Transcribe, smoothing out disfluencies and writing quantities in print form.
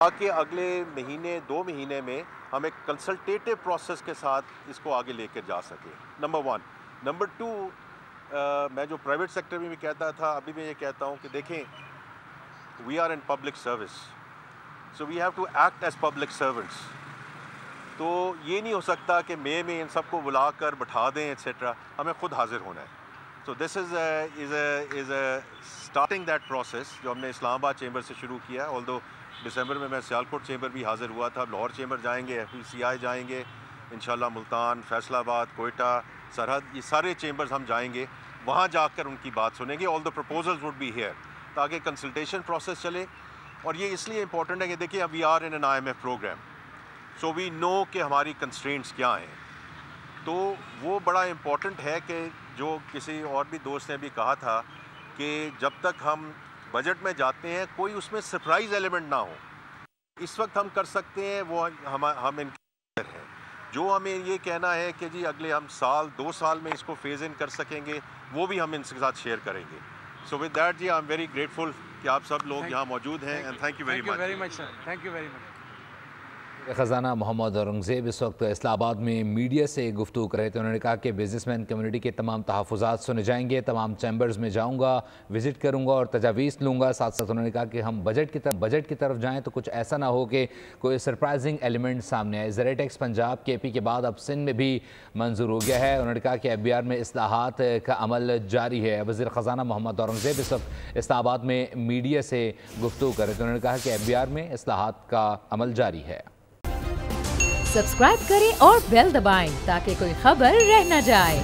تاکہ اگلے مہینے 2 مہینے میں ہم ایک کنسلٹیٹیو پروسیس کے ساتھ اس کو آگے لے کر جا سکیں. نمبر 1. نمبر 2, میں جو پرائیویٹ سیکٹر میں بھی کہتا تھا ابھی میں یہ کہتا ہوں کہ دیکھیں we are in public service, so we have to act as public servants. تو یہ نہیں ہو سکتا کہ میں ان سب کو بلا کر بٹھا دیں ایٹسیٹرا, ہمیں خود حاضر ہونا ہے. سو دس از اسٹارٹنگ دیٹ پروسیس جو ہم نے اسلام آباد چیمبر سے شروع کیا. آلدو دسمبر میں سیالکوٹ چیمبر بھی حاضر ہوا تھا, لاہور چیمبر جائیں گے, FECI جائیں گے انشاءاللہ, ملتان, فیصل آباد, کوئٹہ, سرحد, یہ سارے چیمبرز ہم جائیں گے, وہاں جا کر ان کی بات سنیں گے. آل دا پروپوزلز وڈ بی ہیئر, تاکہ کنسلٹیشن پروسیس چلے. اور یہ اس لیے امپورٹنٹ ہے کہ دیکھیں اب we are in an IMF programme, so we know کہ ہماری کنسٹرینٹس کیا ہیں. تو وہ بڑا امپورٹنٹ ہے کہ جو کسی اور بھی دوست نے بھی کہا تھا کہ جب تک ہم بجٹ میں جاتے ہیں کوئی اس میں سرپرائز ایلیمنٹ نہ ہو. اس وقت ہم کر سکتے ہیں وہ ہم ان ہیں, جو ہمیں یہ کہنا ہے کہ جی اگلے ہم سال 2 سال میں اس کو فیز ان کر سکیں گے, وہ بھی ہم ان کے ساتھ شیئر کریں گے. سو ود دیٹ جی آئی ایم ویری گریٹفل کہ آپ سب لوگ یہاں موجود ہیں, and thank you very much. Thank you very much. خزانہ محمد اورنگزیب اس وقت اسلام آباد میں میڈیا سے گفتگو کر رہے تھے. انہوں نے کہا کہ بزنس مین کمیونٹی کے تمام تحفظات سنے جائیں گے, تمام چیمبرز میں جاؤں گا, وزٹ کروں گا اور تجاویز لوں گا. ساتھ ساتھ انہوں نے کہا کہ ہم بجٹ کی طرف جائیں تو کچھ ایسا نہ ہو کہ کوئی سرپرائزنگ ایلیمنٹ سامنے آئے. زرعی ٹیکس پنجاب KP کے بعد اب سندھ میں بھی منظور ہو گیا ہے. انہوں نے کہا کہ FBR میں اصلاحات کا عمل جاری ہے. وزیر خزانہ محمد اورنگزیب اس وقت اسلام آباد میں میڈیا سے گفتگو کر رہے تھے. انہوں نے کہا کہ FBR میں اصلاحات کا عمل جاری ہے. سبسکرائب کریں اور بیل دبائیں تاکہ کوئی خبر رہ نہ جائے.